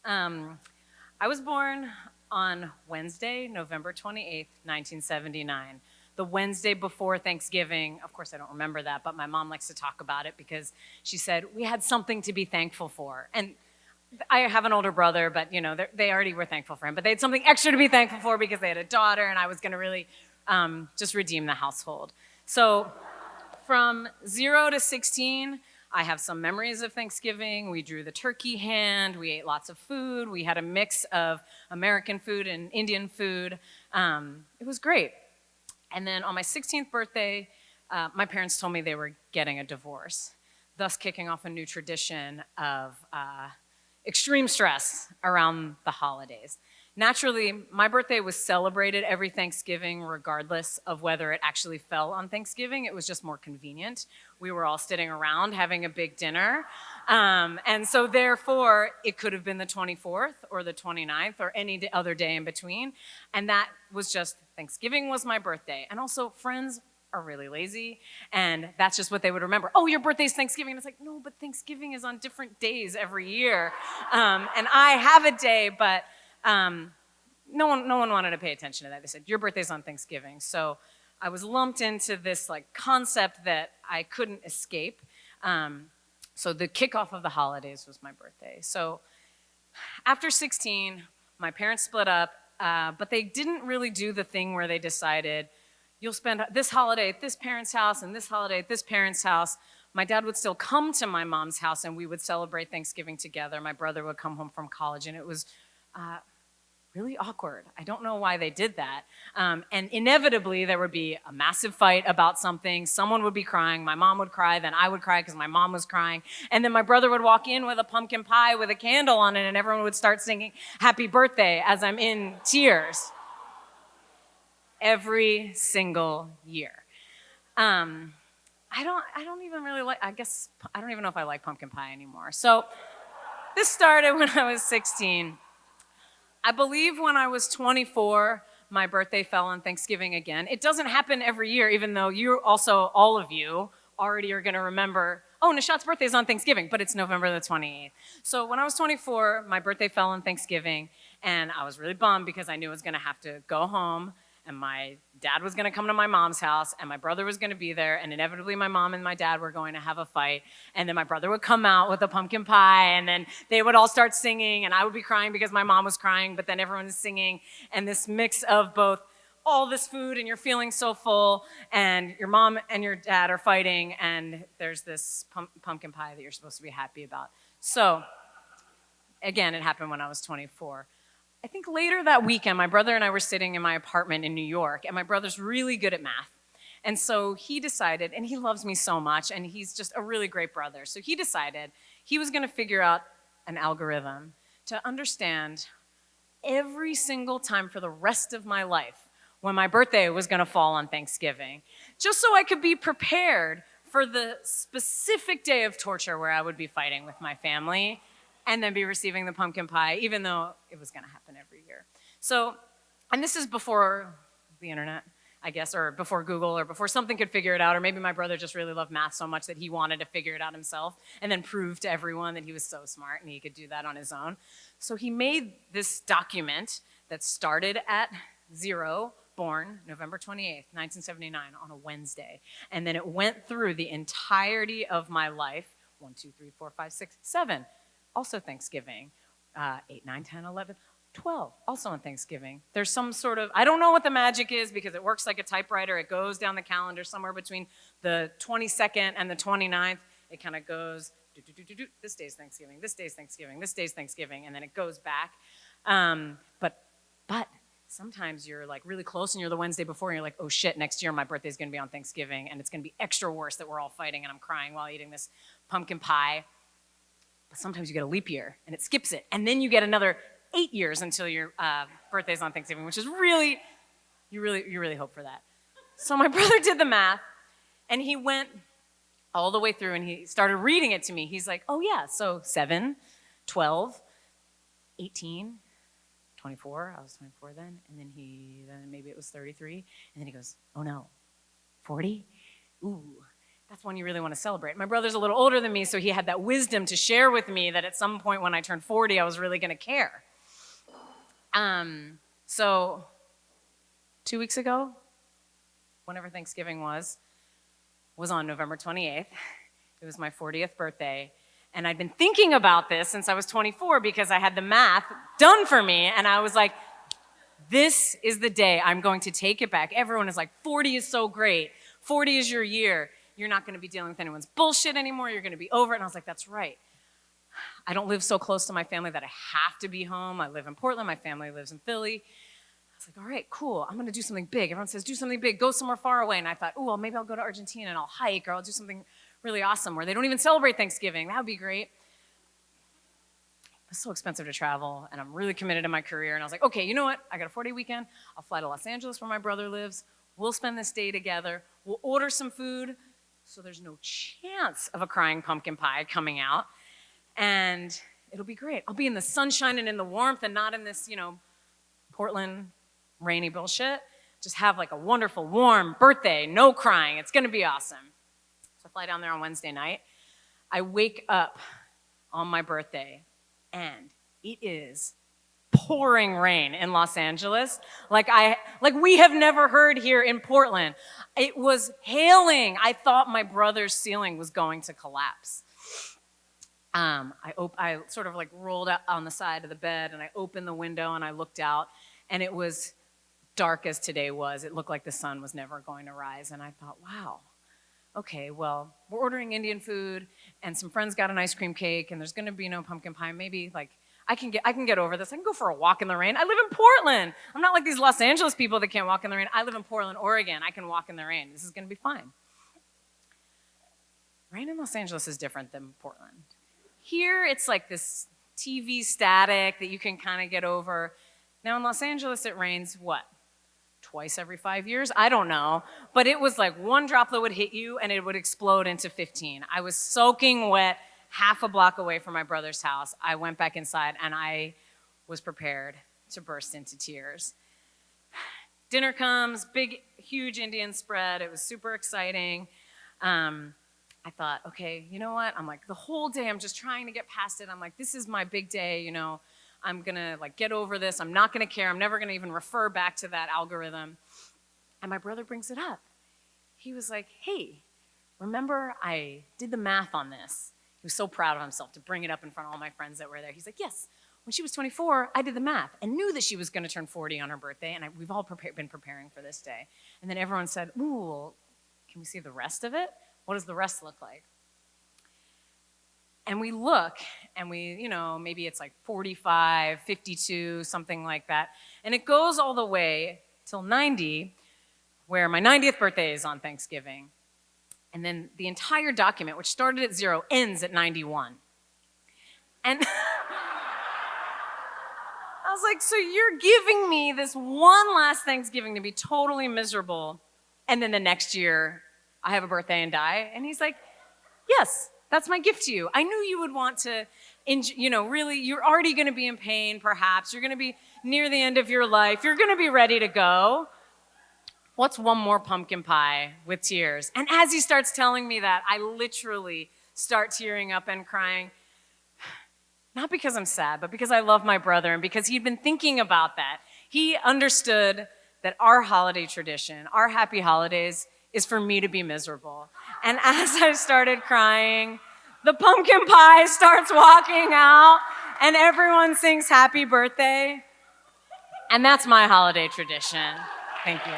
Whoa. I was born on Wednesday, November 28th, 1979. The Wednesday before Thanksgiving. Of course, I don't remember that, but my mom likes to talk about it because she said we had something to be thankful for. And I have an older brother, but they already were thankful for him, but they had something extra to be thankful for because they had a daughter, and I was going to really just redeem the household. So from 0 to 16, I have some memories of Thanksgiving. We drew the turkey hand. We ate lots of food. We had a mix of American food and Indian food. It was great. And then on my 16th birthday, my parents told me they were getting a divorce, thus kicking off a new tradition of extreme stress around the holidays. Naturally, my birthday was celebrated every Thanksgiving, regardless of whether it actually fell on Thanksgiving. It was just more convenient. We were all sitting around having a big dinner. And so therefore, it could have been the 24th or the 29th or any other day in between. And that was just, Thanksgiving was my birthday. And also, friends are really lazy, and that's just what they would remember. Oh, your birthday's Thanksgiving. And it's like, no, but Thanksgiving is on different days every year. And I have a day, but no one wanted to pay attention to that. They said, your birthday's on Thanksgiving. So I was lumped into this concept that I couldn't escape. So the kickoff of the holidays was my birthday. So after 16, my parents split up, but they didn't really do the thing where they decided, you'll spend this holiday at this parent's house and this holiday at this parent's house. My dad would still come to my mom's house and we would celebrate Thanksgiving together. My brother would come home from college, and it was really awkward. I don't know why they did that. And inevitably, there would be a massive fight about something. Someone would be crying. My mom would cry. Then I would cry because my mom was crying. And then my brother would walk in with a pumpkin pie with a candle on it, and everyone would start singing happy birthday as I'm in tears. Every single year. I don't even really like, I guess, I don't even know if I like pumpkin pie anymore. So this started when I was 16. I believe when I was 24, my birthday fell on Thanksgiving again. It doesn't happen every year, even though you also, all of you, already are gonna remember, oh, Nishat's birthday is on Thanksgiving, but it's November the 28th. So when I was 24, my birthday fell on Thanksgiving, and I was really bummed because I knew I was gonna have to go home, and my dad was gonna come to my mom's house, and my brother was gonna be there, and inevitably my mom and my dad were going to have a fight, and then my brother would come out with a pumpkin pie, and then they would all start singing, and I would be crying because my mom was crying, but then everyone was singing, and this mix of both all this food and you're feeling so full, and your mom and your dad are fighting, and there's this pumpkin pie that you're supposed to be happy about. So, again, it happened when I was 24. I think later that weekend, my brother and I were sitting in my apartment in New York, and my brother's really good at math. And so he decided, and he loves me so much, and he's just a really great brother. So he decided he was gonna figure out an algorithm to understand every single time for the rest of my life when my birthday was gonna fall on Thanksgiving, just so I could be prepared for the specific day of torture where I would be fighting with my family and then be receiving the pumpkin pie, even though it was gonna happen every year. So, and this is before the internet, I guess, or before Google, or before something could figure it out, or maybe my brother just really loved math so much that he wanted to figure it out himself and then prove to everyone that he was so smart and he could do that on his own. So he made this document that started at 0, born November 28th, 1979, on a Wednesday. And then it went through the entirety of my life, 1, 2, 3, 4, 5, 6, 7, also Thanksgiving, 8, 9, 10, 11, 12, also on Thanksgiving. There's some sort of, I don't know what the magic is because it works like a typewriter. It goes down the calendar somewhere between the 22nd and the 29th. It kind of goes, this day's Thanksgiving, this day's Thanksgiving, this day's Thanksgiving, and then it goes back. But sometimes you're like really close and you're the Wednesday before and you're like, oh shit, next year my birthday's gonna be on Thanksgiving and it's gonna be extra worse that we're all fighting and I'm crying while eating this pumpkin pie. But sometimes you get a leap year and it skips it. And then you get another 8 years until your birthday's on Thanksgiving, which is really, you really hope for that. So my brother did the math and he went all the way through and he started reading it to me. He's like, oh yeah, so 7, 12, 18, 24, I was 24 then, and then maybe it was 33, and then he goes, oh no, 40? Ooh, that's when you really want to celebrate. My brother's a little older than me, so he had that wisdom to share with me that at some point when I turned 40, I was really going to care. So 2 weeks ago, whenever Thanksgiving was on November 28th. It was my 40th birthday. And I'd been thinking about this since I was 24 because I had the math done for me. And I was like, this is the day I'm going to take it back. Everyone is like, 40 is so great. 40 is your year. You're not going to be dealing with anyone's bullshit anymore. You're going to be over it. And I was like, that's right. I don't live so close to my family that I have to be home. I live in Portland. My family lives in Philly. I was like, all right, cool. I'm going to do something big. Everyone says, do something big. Go somewhere far away. And I thought, oh, well, maybe I'll go to Argentina and I'll hike, or I'll do something really awesome where they don't even celebrate Thanksgiving. That would be great. It's so expensive to travel, and I'm really committed to my career. And I was like, okay, you know what? I got a 4-day weekend. I'll fly to Los Angeles where my brother lives. We'll spend this day together. We'll order some food so there's no chance of a crying pumpkin pie coming out. And it'll be great. I'll be in the sunshine and in the warmth and not in this, Portland rainy bullshit. Just have like a wonderful, warm birthday, no crying. It's gonna be awesome. So I fly down there on Wednesday night. I wake up on my birthday and it is pouring rain in Los Angeles. Like we have never heard here in Portland. It was hailing. I thought my brother's ceiling was going to collapse. I sort of like rolled out on the side of the bed and I opened the window and I looked out and it was dark as today was. It looked like the sun was never going to rise. And I thought, wow, okay, well, we're ordering Indian food and some friends got an ice cream cake and there's gonna be no pumpkin pie. Maybe like, I can get over this. I can go for a walk in the rain. I live in Portland. I'm not like these Los Angeles people that can't walk in the rain. I live in Portland, Oregon. I can walk in the rain. This is gonna be fine. Rain in Los Angeles is different than Portland. Here, it's like this TV static that you can kind of get over. Now in Los Angeles, it rains, what? Twice every 5 years? I don't know. But it was like one droplet would hit you and it would explode into 15. I was soaking wet half a block away from my brother's house. I went back inside and I was prepared to burst into tears. Dinner comes, big, huge Indian spread. It was super exciting. I thought, okay, you know what? I'm like, the whole day I'm just trying to get past it. I'm like, this is my big day, I'm gonna like get over this. I'm not gonna care. I'm never gonna even refer back to that algorithm. And my brother brings it up. He was like, hey, remember I did the math on this. He was so proud of himself to bring it up in front of all my friends that were there. He's like, yes, when she was 24, I did the math and knew that she was gonna turn 40 on her birthday, and we've all been preparing for this day. And then everyone said, ooh, well, can we see the rest of it? What does the rest look like? And we look, and maybe it's like 45, 52, something like that. And it goes all the way till 90, where my 90th birthday is on Thanksgiving. And then the entire document, which started at 0, ends at 91. And I was like, so you're giving me this one last Thanksgiving to be totally miserable, and then the next year I have a birthday and die? And he's like, yes, that's my gift to you. I knew you would want to, really, you're already gonna be in pain, perhaps. You're gonna be near the end of your life. You're gonna be ready to go. What's one more pumpkin pie with tears? And as he starts telling me that, I literally start tearing up and crying. Not because I'm sad, but because I love my brother and because he'd been thinking about that. He understood that our holiday tradition, our happy holidays, is for me to be miserable. And as I started crying, the pumpkin pie starts walking out and everyone sings happy birthday. And that's my holiday tradition. Thank you.